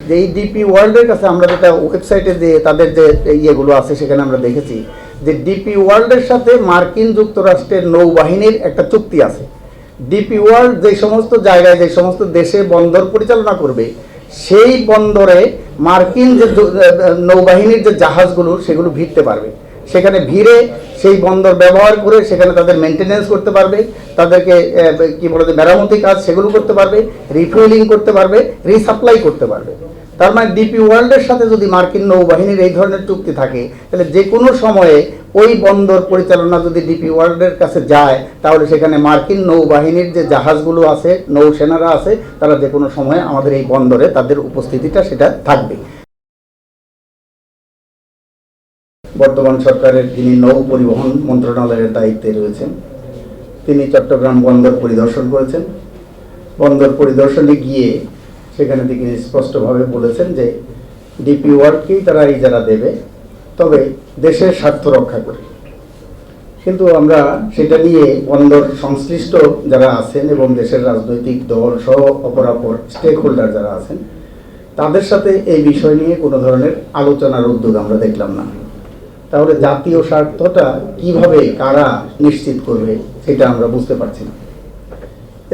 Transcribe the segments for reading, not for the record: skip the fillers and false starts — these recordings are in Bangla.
যে এই ডিপি ওয়ার্ল্ডের কাছে আমরা যেটা ওয়েবসাইটে যে তাদের যে ইয়েগুলো আছে সেখানে আমরা দেখেছি যে ডিপি ওয়ার্ল্ডের সাথে মার্কিন যুক্তরাষ্ট্রের নৌবাহিনীর একটা চুক্তি আছে। ডিপি ওয়ার্ল্ড যে সমস্ত জায়গায় যে সমস্ত দেশে বন্দর পরিচালনা করবে সেই বন্দরে মার্কিন যে নৌবাহিনীর যে জাহাজগুলো সেগুলো ভিড়তে পারবে, সেখানে ভিড়ে সেই বন্দর ব্যবহার করে সেখানে তাদের মেনটেনেন্স করতে পারবে, তাদেরকে কি বলে যে মেরামতি কাজ সেগুলো করতে পারবে, রিফুয়েলিং করতে পারবে, রিসাপ্লাই করতে পারবে। তার মানে ডিপি ওয়ার্ল্ডের সাথে যদি মার্কিন নৌবাহিনীর এই ধরনের চুক্তি থাকে তাহলে যে কোনো সময়ে ওই বন্দর পরিচালনা যদি ডিপি ওয়ার্ল্ডের কাছে যায় তাহলে সেখানে মার্কিন নৌবাহিনীর যে জাহাজগুলো আছে, নৌসেনারা আছে, তারা যে কোনো সময়ে আমাদের এই বন্দরে তাদের উপস্থিতিটা সেটা থাকবে। বর্তমান সরকারের যিনি নৌ পরিবহন মন্ত্রণালয়ের দায়িত্বে রয়েছেন তিনি চট্টগ্রাম বন্দর পরিদর্শন করেছেন। বন্দর পরিদর্শনে গিয়ে সেখানে তিনি স্পষ্টভাবে বলেছেন যে ডিপি ওয়ার্ল্ডকেই তারা ইজারা দেবে, তবে দেশের স্বার্থ রক্ষা করে। কিন্তু আমরা সেটা নিয়ে বন্দর সংশ্লিষ্ট যারা আছেন এবং দেশের রাজনৈতিক দল সহ অপরাপর স্টেক হোল্ডার যারা আছেন তাদের সাথে এই বিষয় নিয়ে কোনো ধরনের আলোচনার উদ্যোগ আমরা দেখলাম না। তাহলে জাতীয় স্বার্থটা কিভাবে কারা নিশ্চিত করবে সেটা আমরা বুঝতে পারছি না।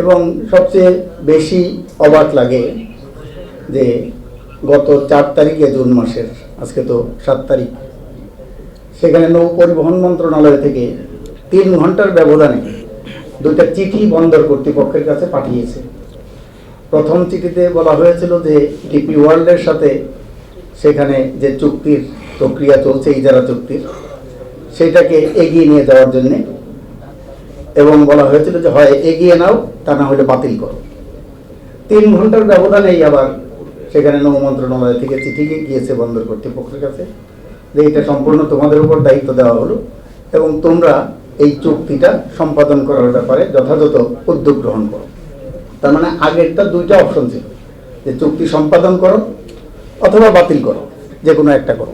এবং সবচেয়ে বেশি অবাক লাগে যে গত 4 তারিখে জুন মাসের, আজকে তো 7 তারিখ, সেখানে নৌ পরিবহন মন্ত্রণালয় থেকে 3 ঘন্টার ব্যবধানে 2টা চিঠি বন্দর কর্তৃপক্ষের কাছে পাঠিয়েছে। প্রথম চিঠিতে বলা হয়েছিল যে ডিপি ওয়ার্ল্ডের সাথে সেখানে যে চুক্তির প্রক্রিয়া চলছে ইজারা চুক্তির সেটাকে এগিয়ে নিয়ে যাওয়ার জন্যে, এবং বলা হয়েছিল যে হয় এগিয়ে নাও তা না হলে বাতিল করো। 3 ঘন্টার ব্যবধানেই আবার সেখানে নৌ মন্ত্রণালয় থেকে চিঠি গিয়েছে বন্দর কর্তৃপক্ষের কাছে যে এটা সম্পূর্ণ তোমাদের উপর দায়িত্ব দেওয়া হলো এবং তোমরা এই চুক্তিটা সম্পাদন করার ব্যাপারে যথাযথ উদ্যোগ গ্রহণ করো। তার মানে আগেরটা 2টা অপশন ছিল যে চুক্তি সম্পাদন করো অথবা বাতিল করো, যে কোনো একটা করো।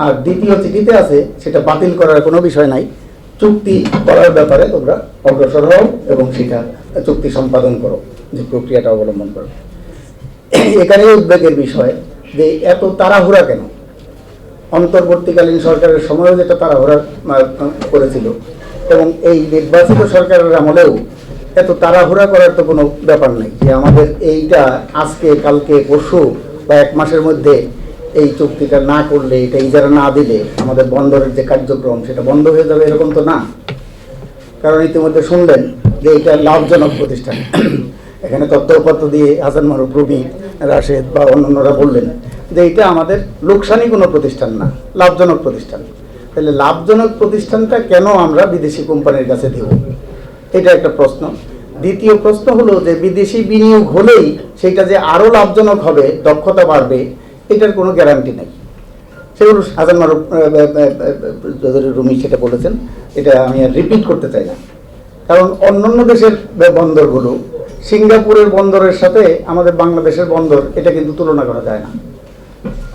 আর দ্বিতীয় চিঠিতে আছে সেটা বাতিল করার কোনো বিষয় নাই, চুক্তি করার ব্যাপারে তোমরা অগ্রসর হও এবং সেটা চুক্তি সম্পাদন করো, যে প্রক্রিয়াটা অবলম্বন করো। এখানে উদ্বেগের বিষয় যে এত তাড়াহুড়া কেন? অন্তর্বর্তীকালীন সরকারের সময়ও যেটা তাড়াহুড়া করেছিল এবং এই নির্বাচিত সরকারের আমলেও এত তাড়াহুড়া করার তো কোনো ব্যাপার নেই যে আমাদের এইটা আজকে কালকে পরশু বা 1 মাসের মধ্যে এই চুক্তিটা না করলে, এটা ইজারা না দিলে আমাদের বন্দরের যে কার্যক্রম সেটা বন্ধ হয়ে যাবে, এরকম তো না। কারণ ইতিমধ্যে শুনলেন যে এটা লাভজনক প্রতিষ্ঠান। এখানে তথ্যপত্র দিয়ে হাসান মারুফ, রবি, রাশেদ বা অন্যান্যরা বললেন যে এটা আমাদের লোকসানি কোনো প্রতিষ্ঠান না, লাভজনক প্রতিষ্ঠান। তাহলে লাভজনক প্রতিষ্ঠানটা কেন আমরা বিদেশি কোম্পানির কাছে দেব? এটা একটা প্রশ্ন। দ্বিতীয় প্রশ্ন হলো যে বিদেশি বিনিয়োগ হলেই সেটা যে আরও লাভজনক হবে, দক্ষতা বাড়বে, এটার কোনো গ্যারান্টি নেই। সেগুলো হাসান মারুফ, রুমি সেটা বলেছেন, এটা আমি আর রিপিট করতে চাই না। কারণ অন্যান্য দেশের বন্দরগুলো, সিঙ্গাপুরের বন্দরের সাথে আমাদের বাংলাদেশের বন্দর এটা কিন্তু তুলনা করা যায় না।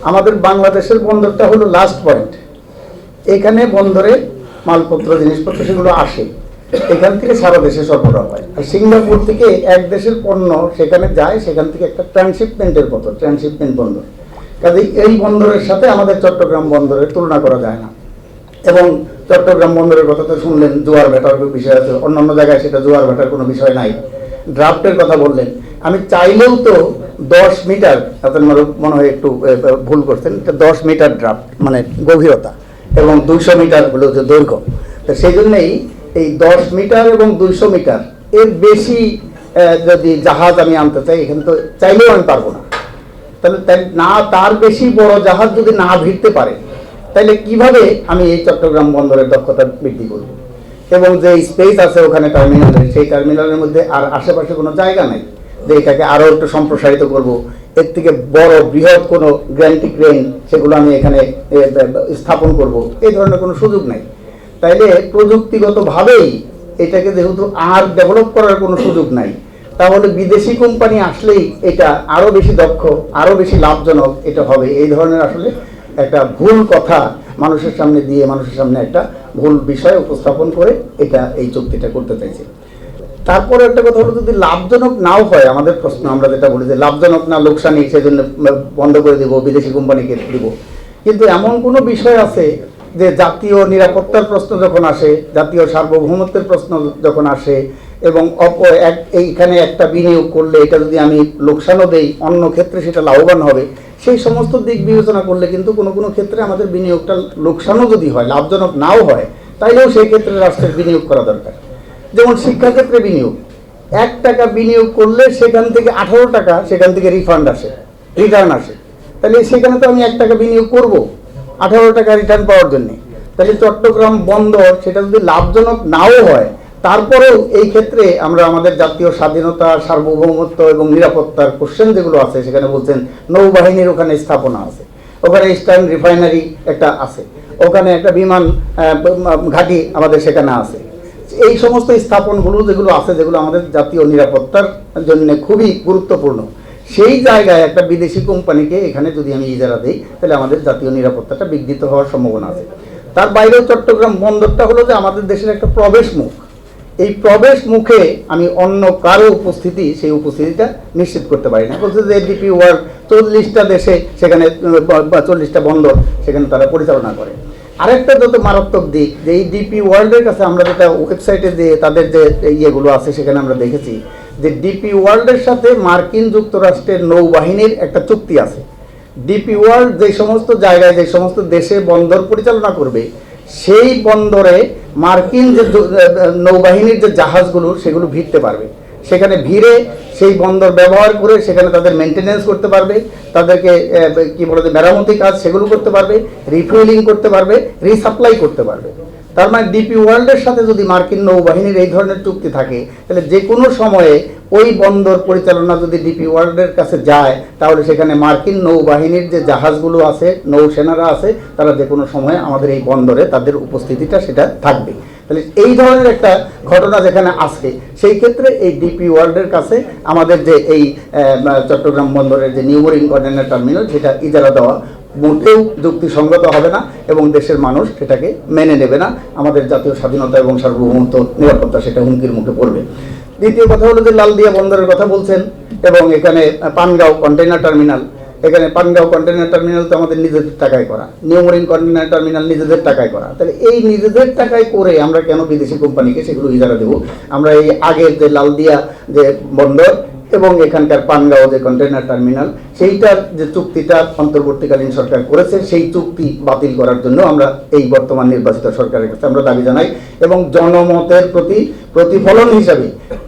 আমাদের বাংলাদেশের বন্দরটা হলো লাস্ট পয়েন্ট, এখানে বন্দরে মালপত্র জিনিসপত্র সেগুলো আসে, এখান থেকে সারা দেশে সরবরাহ হয়। আর সিঙ্গাপুর থেকে এক দেশের পণ্য সেখানে যায়, সেখান থেকে একটা ট্রান্সশিপমেন্টের মতো, ট্রান্সশিপমেন্ট বন্দর। কাজেই এই বন্দরের সাথে আমাদের চট্টগ্রাম বন্দরের তুলনা করা যায় না। এবং চট্টগ্রাম বন্দরের কথা তো শুনলেন, জোয়ার ভাটার বিষয় আছে, অন্যান্য জায়গায় সেটা জোয়ার ভাটার কোনো বিষয় নাই। ড্রাফটের কথা বললেন, আমি চাইলেও তো 10 মিটার, আপনার মনে হয় একটু ভুল করছেন, 10 মিটার ড্রাফট মানে গভীরতা এবং 200 মিটার হলো যে দৈর্ঘ্য। তো সেই জন্যেই এই 10 মিটার এবং 200 মিটার এর বেশি যদি জাহাজ আমি আনতে চাই, এখানে তো চাইলেও আমি পারবো না। তাহলে না, তার বেশি বড় জাহাজ যদি না ভিড়তে পারে তাহলে কিভাবে আমি এই চট্টগ্রাম বন্দরের দক্ষতা বৃদ্ধি করব? এবং যে স্পেস আছে ওখানে টার্মিনালের, সেই টার্মিনালের মধ্যে আর আশেপাশে কোনো জায়গা নেই যে এটাকে আরও একটু সম্প্রসারিত করব, এর থেকে বড় বৃহৎ কোনো গ্র্যান্টি ক্রেন সেগুলো আমি এখানে স্থাপন করব, এই ধরনের কোনো সুযোগ নেই। তাইলে প্রযুক্তিগতভাবেই এটাকে যেহেতু আর ডেভেলপ করার কোনো সুযোগ নাই, তাহলে বিদেশি কোম্পানি আসলেই এটা আরও বেশি দক্ষ, আরও বেশি লাভজনক এটা হবে। এই ধরনের আসলে একটা ভুল কথা মানুষের সামনে দিয়ে, মানুষের সামনে একটা ভুল বিষয় উপস্থাপন করে এটা এই চুক্তিটা করতে চাইছে। তারপরে একটা কথা হলো, যদি লাভজনক নাও হয়, আমাদের প্রশ্ন আমরা যেটা বলি যে লাভজনক না, লোকসানি, সেজন্য বন্ধ করে দিব, বিদেশি কোম্পানিকে দিব। কিন্তু এমন কোনো বিষয় আছে যে জাতীয় নিরাপত্তার প্রশ্ন যখন আসে, জাতীয় সার্বভৌমত্বের প্রশ্ন যখন আসে, এবং এইখানে একটা বিনিয়োগ করলে এটা যদি আমি লোকসানও দেই, অন্য ক্ষেত্রে সেটা লাভবান হবে, সেই সমস্ত দিক বিবেচনা করলে কিন্তু কোনো কোনো ক্ষেত্রে আমাদের বিনিয়োগটা লোকসানও যদি হয়, লাভজনক নাও হয়, তাইলেও সেই ক্ষেত্রে রাষ্ট্রের বিনিয়োগ করা দরকার। যেমন শিক্ষাক্ষেত্রে বিনিয়োগ, 1 টাকা বিনিয়োগ করলে সেখান থেকে 18 টাকা সেখান থেকে রিটার্ন আসে। তাহলে সেখানে তো আমি 1 টাকা বিনিয়োগ করব 18 টাকা রিটার্ন পাওয়ার জন্য। তাহলে চট্টগ্রাম বন্দর সেটা যদি লাভজনক নাও হয়, তারপরেও এই ক্ষেত্রে আমরা আমাদের জাতীয় স্বাধীনতা, সার্বভৌমত্ব এবং নিরাপত্তার কোশ্চেন যেগুলো আছে, সেখানে বলছেন নৌবাহিনীর ওখানে স্থাপনা আছে, ওখানে ইস্টার্ন রিফাইনারি একটা আছে, ওখানে একটা বিমান ঘাঁটি আমাদের সেখানে আছে। এই সমস্ত স্থাপনগুলো যেগুলো আছে, যেগুলো আমাদের জাতীয় নিরাপত্তার জন্য খুবই গুরুত্বপূর্ণ, সেই জায়গায় একটা বিদেশি কোম্পানিকে এখানে যদি আমি ইজারা দিই, তাহলে আমাদের জাতীয় নিরাপত্তাটা বিঘ্নিত হওয়ার সম্ভাবনা আছে। তার বাইরেও চট্টগ্রাম বন্দরটা হলো যে আমাদের দেশের একটা প্রবেশ মুখ। এই প্রবেশ মুখে আমি অন্য কারো উপস্থিতি, সেই উপস্থিতিটা নিশ্চিত করতে পারি না। বলছে যে ডিপি ওয়ার্ল্ড 40টা দেশে, সেখানে 40টা বন্দর সেখানে তারা পরিচালনা করে। আরেকটা যত মারাত্মক দিক, যে এই ডিপি ওয়ার্ল্ডের কাছে আমরা যেটা ওয়েবসাইটে যে তাদের যে ইয়েগুলো আছে, সেখানে আমরা দেখেছি যে ডিপি ওয়ার্ল্ডের সাথে মার্কিন যুক্তরাষ্ট্রের নৌবাহিনীর একটা চুক্তি আছে। ডিপি ওয়ার্ল্ড যে সমস্ত জায়গায়, যে সমস্ত দেশে বন্দর পরিচালনা করবে, সেই বন্দরে মার্কিন যে নৌবাহিনীর যে জাহাজগুলো, সেগুলো ভিড়তে পারবে। সেখানে ভিড়ে সেই বন্দর ব্যবহার করে সেখানে তাদের মেনটেনেন্স করতে পারবে, তাদেরকে কি বলে যে মেরামতি কাজ সেগুলো করতে পারবে, রিফুয়েলিং করতে পারবে, রিসাপ্লাই করতে পারবে। তার মানে ডিপি ওয়ার্ল্ডের সাথে যদি মার্কিন নৌবাহিনীর এই ধরনের চুক্তি থাকে, তাহলে যে কোনো সময়ে ওই বন্দর পরিচালনা যদি ডিপি ওয়ার্ল্ডের কাছে যায়, তাহলে সেখানে মার্কিন নৌবাহিনীর যে জাহাজগুলো আছে, নৌসেনারা আছে, তারা যে কোনো সময়ে আমাদের এই বন্দরে তাদের উপস্থিতিটা সেটা থাকবে। তাহলে এই ধরনের একটা ঘটনা যেখানে আসে, সেই ক্ষেত্রে এই ডিপি ওয়ার্ল্ডের কাছে আমাদের যে এই চট্টগ্রাম বন্দরের যে নিউ মেরিন কন্টেইনার টার্মিনাল, সেটা ইজারা দেওয়া মোটেও যুক্তিসঙ্গত হবে না, এবং দেশের মানুষ সেটাকে মেনে নেবে না। আমাদের জাতীয় স্বাধীনতা এবং সার্বভৌমত্ব, নিরাপত্তা সেটা হুমকির মুখে পড়বে। দ্বিতীয় কথা হলো যে লালদিয়া বন্দরের কথা বলছেন, এবং এখানে পানগাঁও কন্টেইনার টার্মিনাল, এখানে পানগাঁও কন্টেইনার টার্মিনাল তো আমাদের নিজেদের টাকায় করা, নিউ মেরিন কন্টেইনার টার্মিনাল নিজেদের টাকায় করা। তাহলে এই নিজেদের টাকায় করে আমরা কেন বিদেশি কোম্পানিকে সেগুলো ইজারা দেবো? আমরা এই আগের যে লালদিয়া যে বন্দর এবং এখানকার পানগাঁও যে কন্টেইনার টার্মিনাল, সেইটার যে চুক্তিটা অন্তর্বর্তীকালীন সরকার করেছে, সেই চুক্তি বাতিল করার জন্য আমরা এই বর্তমান নির্বাচিত সরকারের কাছে আমরা দাবি জানাই। এবং জনমতের প্রতি প্রতিফলন হিসাবে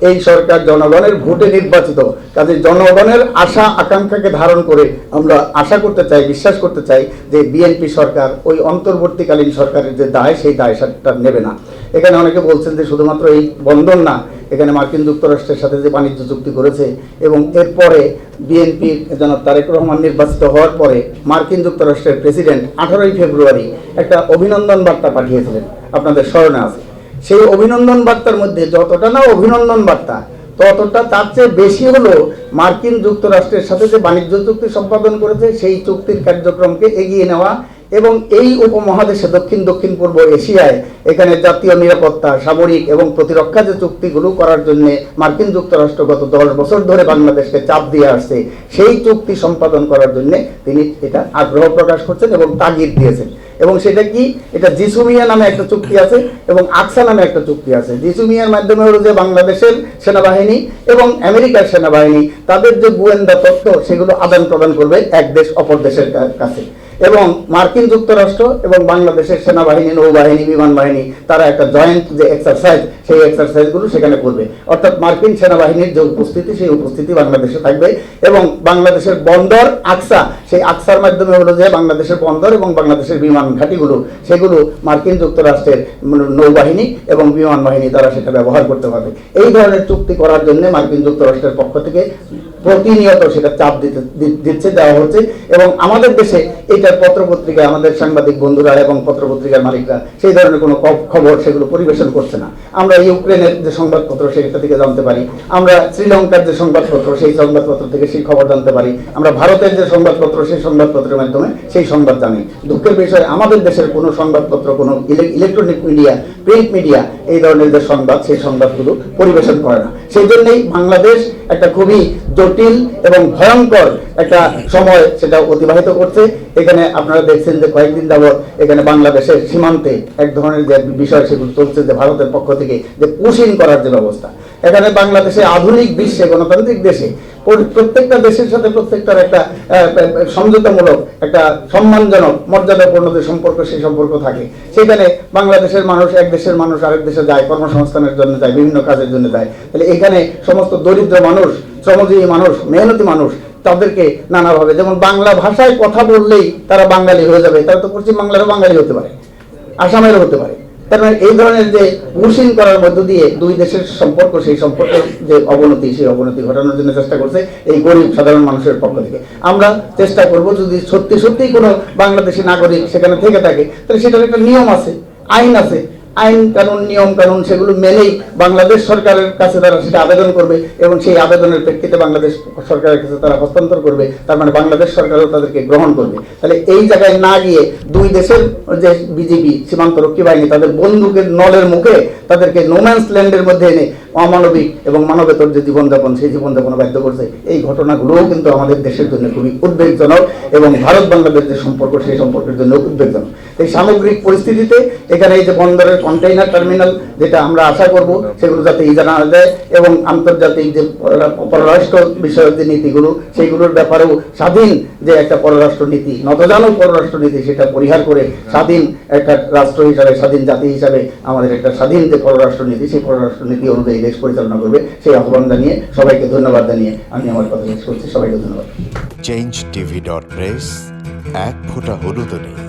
এই সরকার জনগণের ভোটে নির্বাচিত, কাজে জনগণের আশা আকাঙ্ক্ষাকে ধারণ করে আমরা আশা করতে চাই, বিশ্বাস করতে চাই যে বিএনপি সরকার ওই অন্তর্বর্তীকালীন সরকারের যে দায়, সেই দায়টা নেবে না। এখানে অনেকে বলছেন যে শুধুমাত্র এই বন্দর না, এখানে মার্কিন যুক্তরাষ্ট্রের সাথে যে বাণিজ্য চুক্তি করেছে, এবং এরপরে বিএনপির জনাব তারেক রহমান নির্বাচিত হওয়ার পরে মার্কিন যুক্তরাষ্ট্রের প্রেসিডেন্ট 18ই ফেব্রুয়ারি একটা অভিনন্দন বার্তা পাঠিয়েছিলেন, আপনাদের স্মরণে আছে। সেই অভিনন্দন বার্তার মধ্যে যতটা না অভিনন্দন বার্তা, ততটা তার চেয়ে বেশি হলো মার্কিন যুক্তরাষ্ট্রের সাথে যে বাণিজ্য চুক্তি সম্পাদন করেছে, সেই চুক্তির কার্যক্রমকে এগিয়ে নেওয়া, এবং এই উপমহাদেশে দক্ষিণ পূর্ব এশিয়ায় এখানে জাতীয় নিরাপত্তা, সামরিক এবং প্রতিরক্ষা যে চুক্তিগুলো করার জন্য মার্কিন যুক্তরাষ্ট্র গত 10 বছর ধরে বাংলাদেশকে চাপ দিয়ে আসছে, সেই চুক্তি সম্পাদন করার জন্য তিনি এটা আগ্রহ প্রকাশ করছেন এবং তাগিদ দিয়েছেন। এবং সেটা কি, এটা জিসুমিয়া নামে একটা চুক্তি আছে এবং আকসা নামে একটা চুক্তি আছে। জিসুমিয়ার মাধ্যমে হলো যে বাংলাদেশের সেনাবাহিনী এবং আমেরিকার সেনাবাহিনী তাদের যে গোয়েন্দা তথ্য, সেগুলো আদান প্রদান করবে এক দেশ অপর দেশের কাছে, এবং মার্কিন যুক্তরাষ্ট্র এবং বাংলাদেশের সেনাবাহিনী, নৌবাহিনী, বিমান বাহিনী তারা একটা জয়েন্ট যে এক্সারসাইজ, সেই এক্সারসাইজগুলো সেখানে করবে। অর্থাৎ মার্কিন সেনাবাহিনীর যে উপস্থিতি, সেই উপস্থিতি বাংলাদেশে থাকবে, এবং বাংলাদেশের বন্দর আকসা, সেই আকসার মাধ্যমে হলো যে বাংলাদেশের বন্দর এবং বাংলাদেশের বিমান ঘাঁটিগুলো, সেগুলো মার্কিন যুক্তরাষ্ট্রের নৌবাহিনী এবং বিমান বাহিনী তারা সেটা ব্যবহার করতে পারবে। এই ধরনের চুক্তি করার জন্য মার্কিন যুক্তরাষ্ট্রের পক্ষ থেকে প্রতিনিয়ত সেটা চাপ দেওয়া হচ্ছে। এবং আমাদের দেশে এইটার পত্রপত্রিকা, আমাদের সাংবাদিক বন্ধুরা এবং পত্রপত্রিকার মালিকরা সেই ধরনের কোনো খবর সেগুলো পরিবেশন করছে না। আমরা ইউক্রেনের যে সংবাদপত্র সেটা থেকে জানতে পারি, আমরা শ্রীলঙ্কার যে সংবাদপত্র সেই সংবাদপত্র থেকে সেই খবর জানতে পারি, আমরা ভারতের যে সংবাদপত্র সেই সংবাদপত্রের মাধ্যমে সেই সংবাদ জানি। দুঃখের বিষয় আমাদের দেশের কোনো সংবাদপত্র, কোনো ইলেকট্রনিক মিডিয়া, প্রিন্ট মিডিয়া এই ধরনের যে সংবাদ সেই সংবাদগুলো পরিবেশন করে না। সেই জন্যই বাংলাদেশ একটা খুবই জটিল এবং ভয়ঙ্কর একটা সময় সেটা অতিবাহিত করছে। এখানে আপনারা দেখছেন যে কয়েকদিন যাবৎ এখানে বাংলাদেশের সীমান্তে এক ধরনের যে বিষয় সেগুলো চলছে, যে ভারতের পক্ষ থেকে যে পুশিং করার যে ব্যবস্থা। এখানে বাংলাদেশে আধুনিক বিশ্বে, গণতান্ত্রিক দেশে প্রত্যেকটা দেশের সাথে প্রত্যেকটার একটা সমঝোতামূলক, একটা সম্মানজনক, মর্যাদাপূর্ণ যে সম্পর্ক সেই সম্পর্ক থাকে। সেখানে বাংলাদেশের মানুষ এক দেশের মানুষ আরেক দেশে যায়, কর্মসংস্থানের জন্য যায়, বিভিন্ন কাজের জন্য যায়। তাহলে এখানে সমস্ত দরিদ্র মানুষ, শ্রমজীবী মানুষ, মেহনতি মানুষ, তাদেরকে নানাভাবে, যেমন বাংলা ভাষায় কথা বললেই তারা বাঙালি হয়ে যাবে, তারা তো পশ্চিম বাংলারও বাঙালি হতে পারে, আসামেরও হতে পারে। তার মানে এই ধরনের যে পুশিং করার মধ্য দিয়ে দুই দেশের সম্পর্ক, সেই সম্পর্কের যে অবনতি, সেই অবনতি ঘটানোর জন্য চেষ্টা করছে এই গরিব সাধারণ মানুষের পক্ষ থেকে। আমরা চেষ্টা করব, যদি সত্যি সত্যিই কোনো বাংলাদেশি নাগরিক সেখানে থেকে থাকে, তাহলে সেটার একটা নিয়ম আছে, আইন আছে, আইন কানুন, নিয়ম কানুন সেগুলো মেনেই বাংলাদেশ সরকারের কাছে তারা সেটা আবেদন করবে এবং সেই আবেদনের প্রেক্ষিতে বাংলাদেশ সরকারের কাছে তারা হস্তান্তর করবে। তার মানে বাংলাদেশ সরকারও তাদেরকে গ্রহণ করবে। তাহলে এই জায়গায় না গিয়ে দুই দেশের যে বিজিবি, সীমান্তরক্ষী বাহিনী, তাদের বন্দুকের নলের মুখে তাদেরকে নোম্যান্স ল্যান্ডের মধ্যে এনে অমানবিক এবং মানবেতর যে জীবনযাপন, সেই জীবনযাপন বাধ্য করছে। এই ঘটনাগুলোও কিন্তু আমাদের দেশের জন্য খুবই উদ্বেগজনক এবং ভারত বাংলাদেশ যে সম্পর্ক সেই সম্পর্কের জন্য উদ্বেগজনক। এই সামগ্রিক পরিস্থিতিতে এখানে এই যে বন্দরের কন্টেইনার টার্মিনাল, যেটা আমরা আশা করব সেগুলো যাতে জানা যায় এবং আন্তর্জাতিক যে পররাষ্ট্র বিষয়ক যে নীতিগুলো, সেইগুলোর ব্যাপারেও স্বাধীন যে একটা পররাষ্ট্র নীতি, নতজানক পররাষ্ট্র নীতি, সেটা পরিহার করে স্বাধীন একটা রাষ্ট্র হিসাবে, স্বাধীন জাতি হিসাবে আমাদের একটা স্বাধীন যে পররাষ্ট্র নীতি, সেই পররাষ্ট্র নীতি অনুযায়ী দেশ পরিচালনা করবে, সেই আহ্বান জানিয়ে সবাইকে ধন্যবাদ জানিয়ে আমি আমার কথা শেষ করছি। সবাইকে ধন্যবাদ। changeTV.press, এক ফোঁটা হলুদ নেই।